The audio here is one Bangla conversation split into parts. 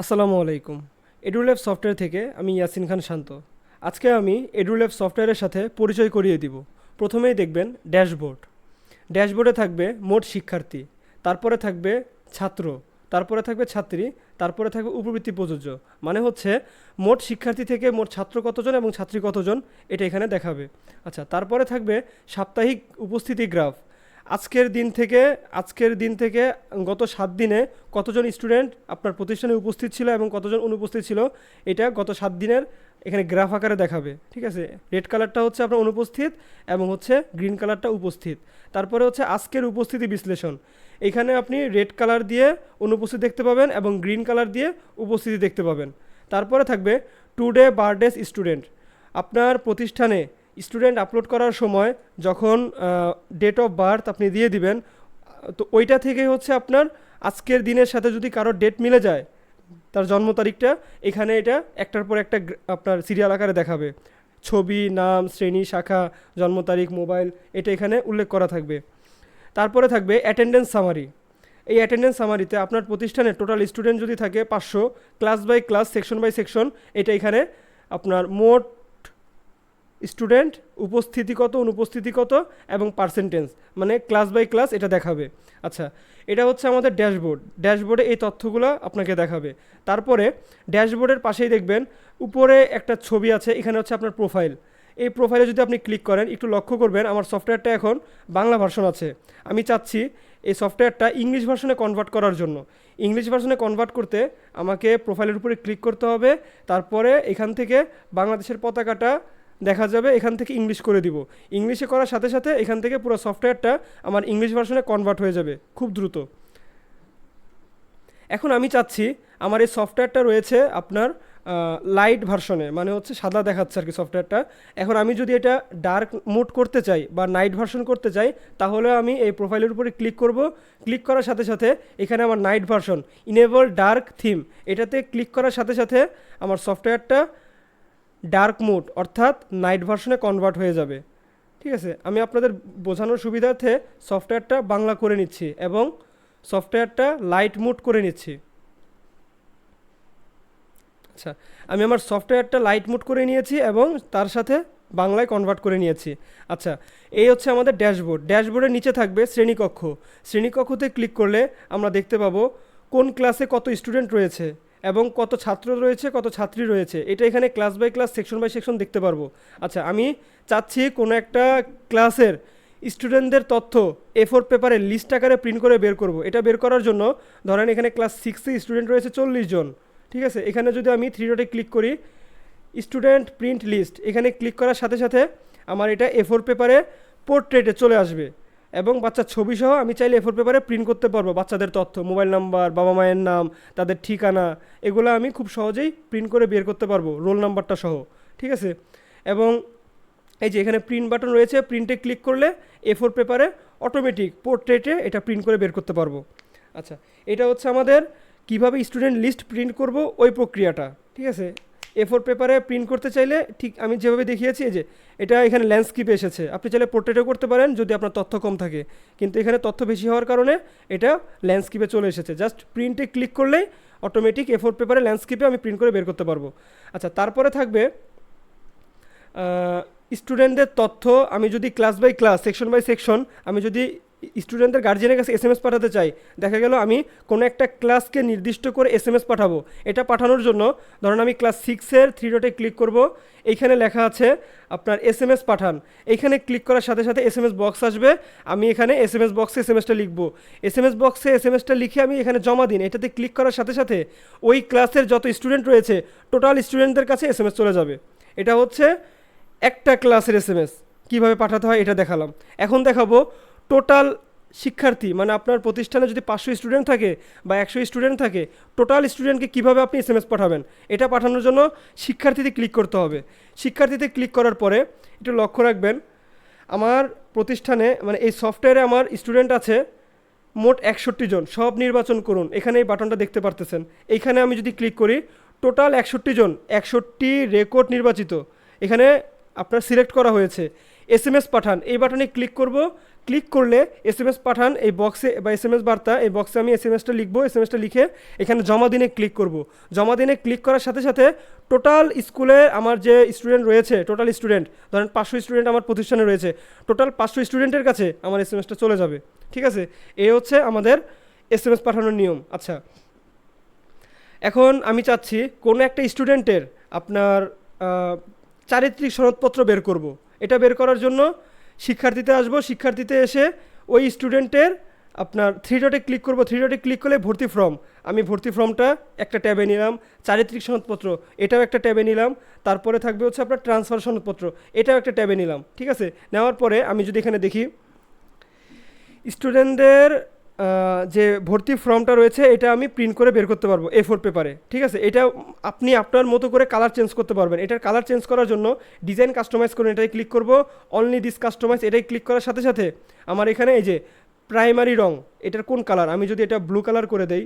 আসসালামু আলাইকুম। এডুল্যাব সফটওয়্যার থেকে আমি ইয়াসিন খান শান্ত। আজকে আমি এডুল্যাব সফটওয়্যারের সাথে পরিচয় করিয়ে দিব। প্রথমেই দেখবেন ড্যাশবোর্ড। ড্যাশবোর্ডে থাকবে মোট শিক্ষার্থী, তারপরে থাকবে ছাত্র, তারপরে থাকবে ছাত্রী, তারপরে থাকবে উপবৃত্তি প্রযোজ্য। মানে হচ্ছে মোট শিক্ষার্থী থেকে মোট ছাত্র কতজন এবং ছাত্রী কতজন এটা এখানে দেখাবে। আচ্ছা, তারপরে থাকবে সাপ্তাহিক উপস্থিতি গ্রাফ। আজকের দিন থেকে গত 7 দিনে কতজন স্টুডেন্ট আপনার প্রতিষ্ঠানে উপস্থিত ছিল এবং কতজন অনুপস্থিত ছিল এটা গত 7 দিনের এখানে গ্রাফ আকারে দেখাবে। ঠিক আছে, রেড কালারটা হচ্ছে আপনার অনুপস্থিত এবং হচ্ছে গ্রিন কালারটা উপস্থিত। তারপরে হচ্ছে আজকের উপস্থিতি বিশ্লেষণ। এখানে আপনি রেড কালার দিয়ে অনুপস্থিত দেখতে পাবেন এবং গ্রিন কালার দিয়ে উপস্থিতি দেখতে পাবেন। তারপরে থাকবে টুডে বার্থডেস স্টুডেন্ট। আপনার প্রতিষ্ঠানে স্টুডেন্ট আপলোড করার সময় যখন ডেট অফ বার্থ আপনি দিয়ে দিবেন, তো ওইটা থেকেই হচ্ছে আপনার আজকের দিনের সাথে যদি কারোর ডেট মিলে যায়, তার জন্ম তারিখটা এখানে এটা একটার পর একটা আপনার সিরিয়াল আকারে দেখাবে। ছবি, নাম, শ্রেণী, শাখা, জন্ম তারিখ, মোবাইল এটা এখানে উল্লেখ করা থাকবে। তারপরে থাকবে অ্যাটেন্ডেন্স সামারি। এই অ্যাটেন্ডেন্স সামারিতে আপনার প্রতিষ্ঠানে টোটাল স্টুডেন্ট যদি থাকে 500, class by class, section by section এটা এখানে আপনার মোট স্টুডেন্ট উপস্থিতি কত, অনুপস্থিতি কত এবং পার্সেন্টেজ মানে ক্লাস বাই ক্লাস এটা দেখাবে। আচ্ছা, এটা হচ্ছে আমাদের ড্যাশবোর্ড। ড্যাশবোর্ডে এই তথ্যগুলো আপনাকে দেখাবে। তারপরে ড্যাশবোর্ডের পাশেই দেখবেন উপরে একটা ছবি আছে, এখানে হচ্ছে আপনার প্রোফাইল। এই প্রোফাইলে যদি আপনি ক্লিক করেন, একটু লক্ষ্য করবেন আমার সফটওয়্যারটা এখন বাংলা ভার্সন আছে। আমি চাচ্ছি এই সফটওয়্যারটা ইংলিশ ভার্সনে কনভার্ট করার জন্য। ইংলিশ ভার্সনে কনভার্ট করতে আমাকে প্রোফাইলের উপরে ক্লিক করতে হবে। তারপরে এখান থেকে বাংলাদেশের পতাকাটা দেখা যাবে, এখান থেকে ইংলিশ করে দিব। ইংলিশে করার সাথে সাথে এখান থেকে পুরো সফটওয়্যারটা আমার ইংলিশ ভার্সনে কনভার্ট হয়ে যাবে খুব দ্রুত। এখন আমি চাচ্ছি আমার এই সফটওয়্যারটা রয়েছে আপনার লাইট ভার্সনে, মানে হচ্ছে সাদা দেখাচ্ছে আর কি সফটওয়্যারটা। এখন আমি যদি এটা ডার্ক মোড করতে চাই বা নাইট ভার্সন করতে চাই, তাহলে আমি এই প্রোফাইলের উপরে ক্লিক করব। ক্লিক করার সাথে সাথে এখানে আমার night version enable dark theme এটাতে ক্লিক করার সাথে সাথে আমার সফটওয়্যারটা ডার্ক মোড অর্থাৎ নাইট ভার্সনে কনভার্ট হয়ে যাবে। ঠিক আছে, আমি আপনাদের বোঝানোর সুবিধার্থে সফটওয়্যারটা বাংলা করে নিচ্ছি এবং সফটওয়্যারটা লাইট মোড করে নিচ্ছি। আচ্ছা, আমি আমার সফটওয়্যারটা লাইট মোড করে নিয়েছি এবং তার সাথে বাংলায় কনভার্ট করে নিয়েছি। আচ্ছা, এই হচ্ছে আমাদের ড্যাশবোর্ড। ড্যাশবোর্ডের নিচে থাকবে শ্রেণীকক্ষ। শ্রেণীকক্ষতে ক্লিক করলে আমরা দেখতে পাবো কোন ক্লাসে কত স্টুডেন্ট রয়েছে এবং কত ছাত্র রয়েছে, কত ছাত্রী রয়েছে এটা এখানে class by class, section by section দেখতে পারবো। আচ্ছা, আমি চাচ্ছি কোনো একটা ক্লাসের স্টুডেন্টদের তথ্য A4 পেপারে লিস্ট আকারে প্রিন্ট করে বের করব। এটা বের করার জন্য ধরেন এখানে ক্লাস 6-এ স্টুডেন্ট রয়েছে 40 জন। ঠিক আছে, এখানে যদি আমি 3 ডটে ক্লিক করি, স্টুডেন্ট প্রিন্ট লিস্ট এখানে ক্লিক করার সাথে সাথে আমার এটা A4 পেপারে পোর্ট্রেটে চলে আসবে এবং বাচ্চার ছবি সহ আমি চাইলে A4 পেপারে প্রিন্ট করতে পারবো। বাচ্চাদের তথ্য, মোবাইল নাম্বার, বাবা মায়ের নাম, তাদের ঠিকানা, এগুলো আমি খুব সহজেই প্রিন্ট করে বের করতে পারবো রোল নাম্বারটা সহ। ঠিক আছে, এবং এই যে এখানে প্রিন্ট বাটন রয়েছে, প্রিন্টে ক্লিক করলে A4 পেপারে অটোমেটিক পোর্ট্রেটে এটা প্রিন্ট করে বের করতে পারবো। আচ্ছা, এটা হচ্ছে আমাদের কিভাবে স্টুডেন্ট লিস্ট প্রিন্ট করব ওই প্রক্রিয়াটা। ঠিক আছে, A4 পেপারে প্রিন্ট করতে চাইলে ঠিক আমি যেভাবে দেখিয়েছি, এই যে এটা এখানে ল্যান্ডস্কেপে এসেছে, আপনি চাইলে পোর্ট্রেটও করতে পারেন যদি আপনার তথ্য কম থাকে, কিন্তু এখানে তথ্য বেশি হওয়ার কারণে এটা ল্যান্ডস্কেপে চলে এসেছে। জাস্ট প্রিন্টে ক্লিক করলেই অটোমেটিক A4 পেপারে ল্যান্ডস্কেপে আমি প্রিন্ট করে বের করতে পারবো। আচ্ছা, তারপরে থাকবে স্টুডেন্টদের তথ্য। আমি যদি class by class, section by section আমি যদি স্টুডেন্টদের গার্জিয়ানের কাছে SMS পাঠাতে চাই, দেখা গেল আমি কোনো একটা ক্লাসকে নির্দিষ্ট করে SMS পাঠাবো। এটা পাঠানোর জন্য ধরুন আমি ক্লাস 6-এর 3 ডটে ক্লিক করব, এইখানে লেখা আছে আপনার SMS পাঠান। এইখানে ক্লিক করার সাথে সাথে SMS বক্স আসবে, আমি এখানে SMS বক্সে SMSটা লিখবো। SMS বক্সে SMSটা লিখে আমি এখানে জমা দিন। এটাতে ক্লিক করার সাথে সাথে ওই ক্লাসের যত স্টুডেন্ট রয়েছে টোটাল স্টুডেন্টদের কাছে SMS চলে যাবে। এটা হচ্ছে একটা ক্লাসের SMS কীভাবে পাঠাতে হয় এটা দেখালাম। এখন দেখাবো টোটাল শিক্ষার্থী, মানে আপনার প্রতিষ্ঠানে যদি 500 স্টুডেন্ট থাকে বা 100 স্টুডেন্ট থাকে, টোটাল স্টুডেন্টকে কীভাবে আপনি SMS পাঠাবেন এটা পাঠানোর জন্য শিক্ষার্থীতে ক্লিক করতে হবে। শিক্ষার্থীতে ক্লিক করার পরে একটু লক্ষ্য রাখবেন, আমার প্রতিষ্ঠানে মানে এই সফটওয়্যারে আমার স্টুডেন্ট আছে মোট 61 জন। সব নির্বাচন করুন, এখানে এই বাটনটা দেখতে পারতেছেন। এইখানে আমি যদি ক্লিক করি টোটাল 61 জন, 61 রেকর্ড নির্বাচিত এখানে আপনার সিলেক্ট করা হয়েছে। SMS পাঠান, এই বাটনে ক্লিক করব। ক্লিক করলে SMS পাঠান এই বক্সে বা SMS বার্তা, এই বক্সে আমি SMSটা লিখবো। SMSটা লিখে এখানে জমা দিনে ক্লিক করব। জমা দিনে ক্লিক করার সাথে সাথে টোটাল স্কুলে আমার যে স্টুডেন্ট রয়েছে, টোটাল স্টুডেন্ট ধরেন 500 স্টুডেন্ট আমার প্রতিষ্ঠানে রয়েছে, টোটাল 500 স্টুডেন্টের কাছে আমার SMSটা চলে যাবে। ঠিক আছে, এই হচ্ছে আমাদের SMS পাঠানোর নিয়ম। আচ্ছা, এখন আমি চাচ্ছি কোনো একটা স্টুডেন্টের আপনার চারিত্রিক সনদপত্র বের করব। এটা বের করার জন্য শিক্ষার্থীতে আসবো, শিক্ষার্থীতে এসে ওই স্টুডেন্টের আপনার 3 ডটে ক্লিক করব। 3 ডটে ক্লিক করলে ভর্তি ফর্ম, আমি ভর্তি ফর্মটা একটা ট্যাবে নিলাম। চারিত্রিক সনদপত্র এটাও একটা ট্যাবে নিলাম। তারপরে থাকবে হচ্ছে আপনার ট্রান্সফার সনদপত্র, এটাও একটা ট্যাবে নিলাম। ঠিক আছে, নেওয়ার পরে আমি যদি এখানে দেখি স্টুডেন্টদের যে ভর্তি ফর্মটা রয়েছে এটা আমি প্রিন্ট করে বের করতে পারবো A4 পেপারে। ঠিক আছে, এটা আপনি আপনার মতো করে কালার চেঞ্জ করতে পারবেন। এটার কালার চেঞ্জ করার জন্য ডিজাইন কাস্টমাইজ করুন, এটাই ক্লিক করব। অনলি দিস কাস্টমাইজ, এটাই ক্লিক করার সাথে সাথে আমার এখানে এই যে প্রাইমারি রং, এটার কোন কালার, আমি যদি এটা ব্লু কালার করে দেই,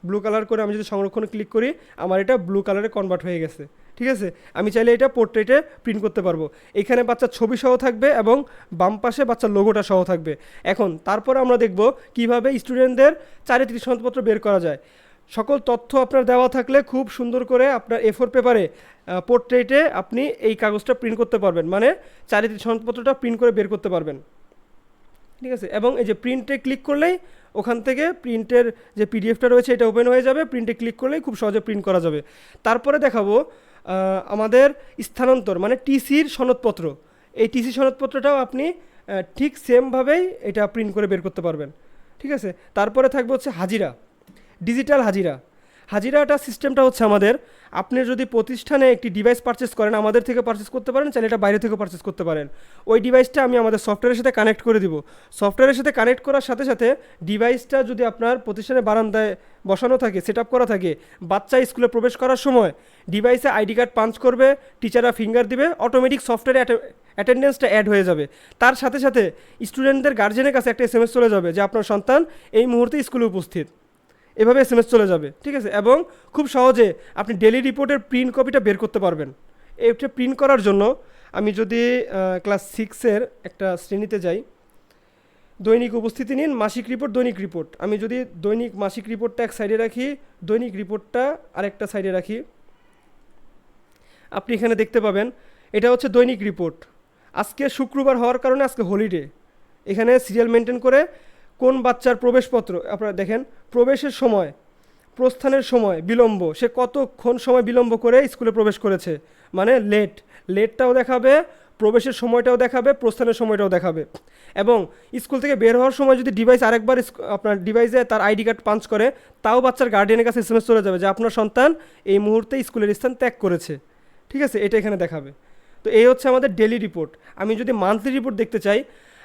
ব্লু কালার করে আমি যদি সংরক্ষণে ক্লিক করি, আমার এটা ব্লু কালারে কনভার্ট হয়ে গেছে। ঠিক আছে, আমি চাইলে এটা পোর্ট্রেটে প্রিন্ট করতে পারবো। এখানে বাচ্চার ছবি সহ থাকবে এবং বাম পাশে বাচ্চার লোগোটা সহ থাকবে। এখন তারপর আমরা দেখব কিভাবে স্টুডেন্টদের চারিত্রিক সনদপত্র বের করা যায়। সকল তথ্য আপনার দেওয়া থাকলে খুব সুন্দর করে আপনার A4 পেপারে পোর্ট্রেটে আপনি এই কাগজটা প্রিন্ট করতে পারবেন, মানে চারিত্রিক সনদপত্রটা প্রিন্ট করে বের করতে পারবেন। ঠিক আছে, এবং এই যে প্রিন্টে ক্লিক করলেই ওখান থেকে প্রিন্টের যে পিডিএফটা রয়েছে এটা ওপেন হয়ে যাবে। প্রিন্টে ক্লিক করলেই খুব সহজে প্রিন্ট করা যাবে। তারপরে দেখাবো আমাদের স্থানান্তর মানে টিসির সনদপত্র। এই টিসি সনদপত্রটাও আপনি ঠিক সেমভাবেই এটা প্রিন্ট করে বের করতে পারবেন। ঠিক আছে, তারপরে থাকবে হচ্ছে হাজিরা, ডিজিটাল হাজিরা। হাজিরাটা সিস্টেমটা হচ্ছে আমাদের, আপনি যদি প্রতিষ্ঠানে একটি ডিভাইস পারচেস করেন, আমাদের থেকে পারচেস করতে পারেন, চাইলে এটা বাইরে থেকে পারচেস করতে পারেন। ওই ডিভাইসটা আমি আমাদের সফটওয়্যারের সাথে কানেক্ট করে দিব। সফটওয়্যারের সাথে কানেক্ট করার সাথে সাথে ডিভাইসটা যদি আপনার প্রতিষ্ঠানে বারান্দায় বসানো থাকে, সেট আপ করা থাকে, বাচ্চা স্কুলে প্রবেশ করার সময় ডিভাইসে আইডি কার্ড পাঞ্চ করবে, টিচাররা ফিঙ্গার দিবে, অটোমেটিক সফটওয়্যারে অ্যাটেন্ডেন্সটা অ্যাড হয়ে যাবে। তার সাথে সাথে স্টুডেন্টদের গার্জেনের কাছে একটা SMS চলে যাবে যে আপনার সন্তান এই মুহূর্তে স্কুলে উপস্থিত। এভাবে SMS চলে যাবে। ঠিক আছে, এবং খুব সহজে আপনি ডেলি রিপোর্টের প্রিন্ট কপিটা বের করতে পারবেন। এটা প্রিন্ট করার জন্য আমি যদি ক্লাস 6-এর একটা শ্রেণীতে যাই, দৈনিক উপস্থিতি নিন, মাসিক রিপোর্ট, দৈনিক রিপোর্ট। আমি যদি দৈনিক মাসিক রিপোর্টটা এক সাইডে রাখি, দৈনিক রিপোর্টটা আরেকটা সাইডে রাখি, আপনি এখানে দেখতে পাবেন এটা হচ্ছে দৈনিক রিপোর্ট। আজকে শুক্রবার হওয়ার কারণে আজকে হলিডে। এখানে সিরিয়াল মেনটেন করে কোন বাচ্চার প্রবেশপত্র আপনারা দেখেন, প্রবেশের সময়, প্রস্থানের সময় বিলম্ব, সে কতক্ষণ সময় বিলম্ব করে স্কুলে প্রবেশ করেছে, মানে লেটটাও দেখাবে, প্রবেশের সময়টাও দেখাবে, প্রস্থানের সময়টাও দেখাবে। এবং স্কুল থেকে বের হওয়ার সময় যদি ডিভাইস আরেকবার আপনার ডিভাইসে তার আইডি কার্ড পাঞ্চ করে, তাও বাচ্চার গার্ডিয়ানের কাছে SMS চলে যাবে যে আপনার সন্তান এই মুহূর্তে স্কুলের স্থান ত্যাগ করেছে। ঠিক আছে, এটা এখানে দেখাবে। তো এই হচ্ছে আমাদের ডেলি রিপোর্ট। আমি যদি মান্থলি রিপোর্ট দেখতে চাই,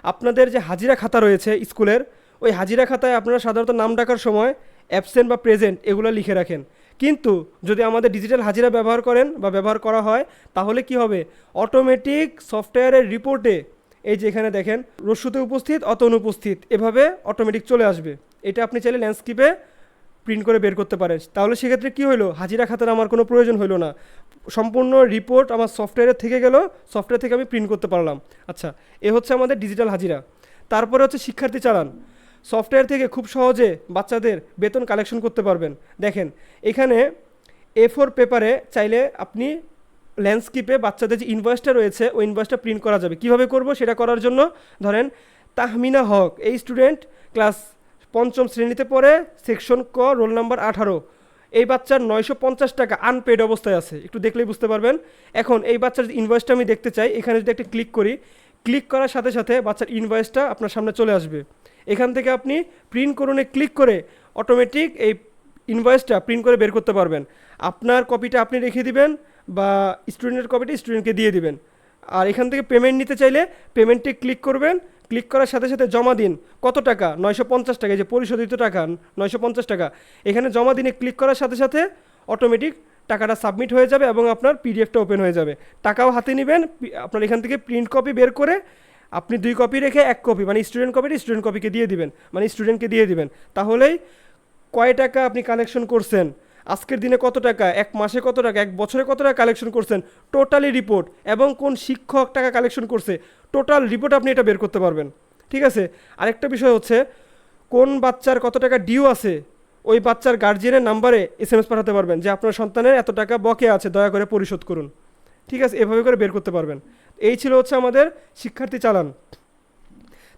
আপনাদের যে হাজিরা খাতা রয়েছে স্কুলের, ওই হাজিরা খাতায় আপনারা সাধারণত নাম ডাকার সময় অ্যাবসেন্ট বা প্রেজেন্ট এগুলো লিখে রাখেন। কিন্তু যদি আমাদের ডিজিটাল হাজিরা ব্যবহার করেন বা ব্যবহার করা হয়, তাহলে কি হবে, অটোমেটিক সফটওয়্যারের রিপোর্টে এই যে এখানে দেখেন রস্যুতে উপস্থিত, অত অনুপস্থিত, এভাবে অটোমেটিক চলে আসবে। এটা আপনি চাইলে ল্যান্ডস্কেপে প্রিন্ট করে বের করতে পারেন। তাহলে সেক্ষেত্রে কী হলো, হাজিরা খাতার আমার কোনো প্রয়োজন হলো না, সম্পূর্ণ রিপোর্ট আমার সফটওয়্যারে থেকে গেল, সফটওয়্যার থেকে আমি প্রিন্ট করতে পারলাম। আচ্ছা, এ হচ্ছে আমাদের ডিজিটাল হাজিরা। তারপরে হচ্ছে শিক্ষার্থী চালান। সফটওয়্যার থেকে খুব সহজে বাচ্চাদের বেতন কালেকশন করতে পারবেন। দেখেন এখানে A4 পেপারে চাইলে আপনি ল্যান্ডস্কেপে বাচ্চাদের যে ইনভয়েসটা রয়েছে ওই ইনভয়েসটা প্রিন্ট করা যাবে। কিভাবে করব সেটা করার জন্য ধরেন তাহমিনা হক, এই স্টুডেন্ট ক্লাস 5ম শ্রেণীতে পড়ে, সেকশন ক, রোল নাম্বার 18। এই বাচ্চার 950 টাকা আনপেড অবস্থায় আছে, একটু দেখলেই বুঝতে পারবেন। এখন এই বাচ্চার ইনভয়েসটা আমি দেখতে চাই, এখানে যদি একটা ক্লিক করি, ক্লিক করার সাথে সাথে বাচ্চার ইনভয়েসটা আপনার সামনে চলে আসবে। এখান থেকে আপনি প্রিন্ট করুনে ক্লিক করে অটোমেটিক এই ইনভয়েসটা প্রিন্ট করে বের করতে পারবেন। আপনার কপিটা আপনি রেখে দিবেন বা স্টুডেন্টের কপিটা স্টুডেন্টকে দিয়ে দিবেন। আর এখান থেকে পেমেন্ট নিতে চাইলে পেমেন্টে ক্লিক করবেন, ক্লিক করার সাথে সাথে জমা দিন কত টাকা, 950 টাকা, যে পরিশোধিত টাকা 950 টাকা। এখানে জমা দিনে ক্লিক করার সাথে সাথে অটোমেটিক টাকাটা সাবমিট হয়ে যাবে এবং আপনার পিডিএফটা ওপেন হয়ে যাবে। টাকাও হাতে নেবেন, আপনার এখান থেকে প্রিন্ট কপি বের করে আপনি 2 কপি রেখে 1 কপি মানে স্টুডেন্ট কপিটা স্টুডেন্ট কপিকে দিয়ে দিবেন, মানে স্টুডেন্টকে দিয়ে দিবেন। তাহলেই কয় টাকা আপনি কালেকশন করছেন আজকের দিনে কত টাকা, এক মাসে কত টাকা, এক বছরে কত টাকা কালেকশন করছেন, টোটালি রিপোর্ট, এবং কোন শিক্ষক টাকা কালেকশন করছে, টোটাল রিপোর্ট আপনি এটা বের করতে পারবেন। ঠিক আছে। আরেকটা বিষয় হচ্ছে কোন বাচ্চার কত টাকা ডিউ আছে, ওই বাচ্চার গার্জিয়ানের নাম্বারে SMS পাঠাতে পারবেন যে আপনার সন্তানের এত টাকা বকেয়া আছে, দয়া করে পরিশোধ করুন। ঠিক আছে, এভাবে করে বের করতে পারবেন। এই ছিল হচ্ছে আমাদের শিক্ষার্থী চালান।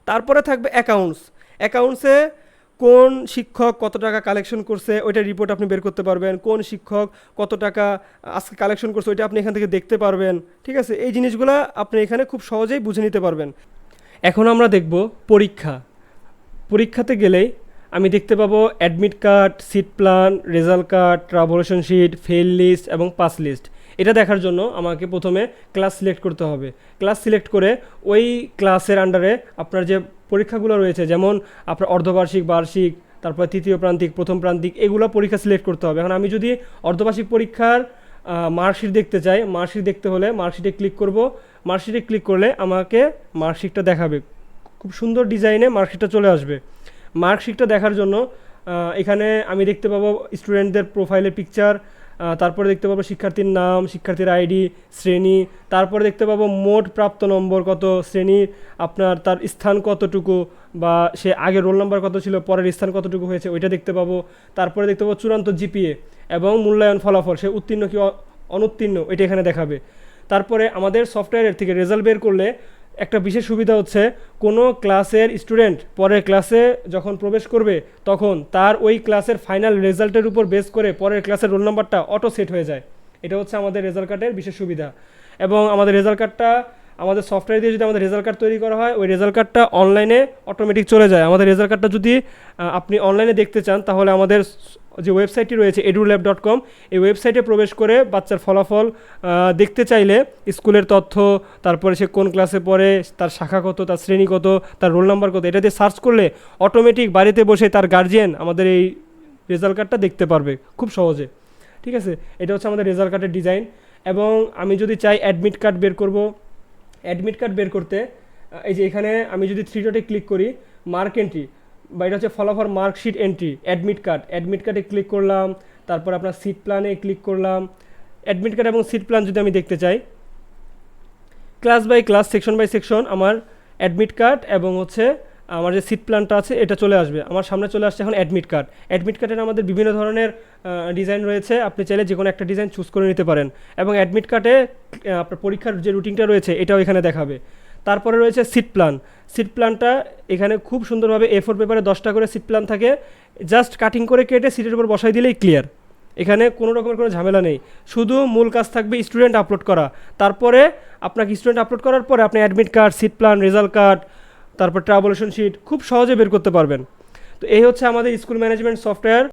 তারপরে থাকবে অ্যাকাউন্টস। অ্যাকাউন্টসে কোন শিক্ষক কত টাকা কালেকশন করছে ওইটার রিপোর্ট আপনি বের করতে পারবেন, কোন শিক্ষক কত টাকা আজকে কালেকশন করছে ওইটা আপনি এখান থেকে দেখতে পারবেন। ঠিক আছে, এই জিনিসগুলো আপনি এখানে খুব সহজেই বুঝে নিতে পারবেন। এখন আমরা দেখব পরীক্ষা। পরীক্ষাতে গেলেই আমি দেখতে পাবো admit card, seat plan, result card, ট্রাভেলেশন শিট, ফেল লিস্ট এবং পাস লিস্ট। এটা দেখার জন্য আমাকে প্রথমে ক্লাস সিলেক্ট করতে হবে। ক্লাস সিলেক্ট করে ওই ক্লাসের আন্ডারে আপনার যে পরীক্ষাগুলো রয়েছে, যেমন আপনার অর্ধবার্ষিক, বার্ষিক, তারপর তৃতীয় প্রান্তিক, প্রথম প্রান্তিক, এগুলো পরীক্ষা সিলেক্ট করতে হবে। এখন আমি যদি অর্ধবার্ষিক পরীক্ষার মার্কশিট দেখতে চাই, মার্কশিট দেখতে হলে মার্কশিটে ক্লিক করব। মার্কশিটে ক্লিক করলে আমাকে মার্কশিটটা দেখাবে, খুব সুন্দর ডিজাইনে মার্কশিটটা চলে আসবে। মার্কশিটটা দেখার জন্য এখানে আমি দেখতে পাবো স্টুডেন্টদের প্রোফাইলের পিকচার, তারপরে দেখতে পাবো শিক্ষার্থীর নাম, শিক্ষার্থীর আইডি, শ্রেণী, তারপরে দেখতে পাবো মোট প্রাপ্ত নম্বর কত, শ্রেণী, আপনার তার স্থান কতটুকু, বা সে আগে রোল নাম্বার কত ছিল, পরের স্থান কতটুকু হয়েছে ওইটা দেখতে পাবো। তারপরে দেখতে পাবো চূড়ান্ত জিপিএ এবং মূল্যায়ন ফলাফল, সে উত্তীর্ণ কি অনুত্তীর্ণ এটা এখানে দেখাবে। তারপরে আমাদের সফটওয়্যারের থেকে রেজাল্ট বের করলে একটা বিশেষ সুবিধা হচ্ছে কোনো ক্লাসের স্টুডেন্ট পরের ক্লাসে যখন প্রবেশ করবে তখন তার ওই ক্লাসের ফাইনাল রেজাল্টের উপর বেস করে পরের ক্লাসের রোল নাম্বারটা অটো সেট হয়ে যায়। এটা হচ্ছে আমাদের রেজাল্ট কার্ডের বিশেষ সুবিধা। এবং আমাদের রেজাল্ট কার্ডটা আমাদের সফটওয়্যার দিয়ে যদি আমাদের রেজাল্ট কার্ড তৈরি করা হয়, ওই রেজাল্ট কার্ডটা অনলাইনে অটোমেটিক চলে যায়। আমাদের রেজাল্ট কার্ডটা যদি আপনি অনলাইনে দেখতে চান তাহলে আমাদের যে ওয়েবসাইটটি রয়েছে edulab.com, এই ওয়েবসাইটে প্রবেশ করে বাচ্চার ফলাফল দেখতে চাইলে স্কুলের তথ্য, তারপরে সে কোন ক্লাসে পড়ে, তার শাখা কত, তার শ্রেণী কত, তার রোল নাম্বার কত, এটা দিয়ে সার্চ করলে অটোমেটিক বাড়িতে বসে তার গার্জিয়ান আমাদের এই রেজাল্ট কার্ডটা দেখতে পারবে খুব সহজে। ঠিক আছে, এটা হচ্ছে আমাদের রেজাল্ট কার্ডের ডিজাইন। এবং আমি যদি চাই অ্যাডমিট কার্ড বের করব, অ্যাডমিট কার্ড বের করতে এই যে এখানে আমি যদি 3 ডটে ক্লিক করি, মার্ক এন্ট্রি, বা এটা হচ্ছে ফলাফল marksheet entry, admit card, admit কার্ডে ক্লিক করলাম। তারপর আপনার সিট প্ল্যানে ক্লিক করলাম। অ্যাডমিট কার্ড এবং সিট প্ল্যান যদি আমি দেখতে চাই, class by class, section by section আমার অ্যাডমিট কার্ড এবং হচ্ছে আমার যে সিট প্ল্যানটা আছে এটা চলে আসবে। আমার সামনে চলে আসছে এখন অ্যাডমিট কার্ড। অ্যাডমিট কার্ডের আমাদের বিভিন্ন ধরনের ডিজাইন রয়েছে, আপনি চাইলে যে কোনো একটা ডিজাইন চুজ করে নিতে পারেন। এবং অ্যাডমিট কার্ডে আপনার পরীক্ষার যে রুটিনটা রয়েছে এটাও এখানে দেখাবে। তারপরে রয়েছে সিট প্ল্যান। সিট প্ল্যানটা এখানে খুব সুন্দরভাবে A4 পেপারে 10টা করে সিট প্ল্যান থাকে, জাস্ট কাটিং করে কেটে সিটের উপর বসাই দিলেই ক্লিয়ার। এখানে কোনো রকমের কোনো ঝামেলা নেই, শুধু মূল কাজ থাকবে স্টুডেন্ট আপলোড করা। তারপরে আপনাকে স্টুডেন্ট আপলোড করার পরে আপনি admit card, seat plan, result card, তারপর ট্রাভেলেশন শিট খুব সহজে বের করতে পারবেন। তো এই হচ্ছে আমাদের স্কুল ম্যানেজমেন্ট সফটওয়্যার।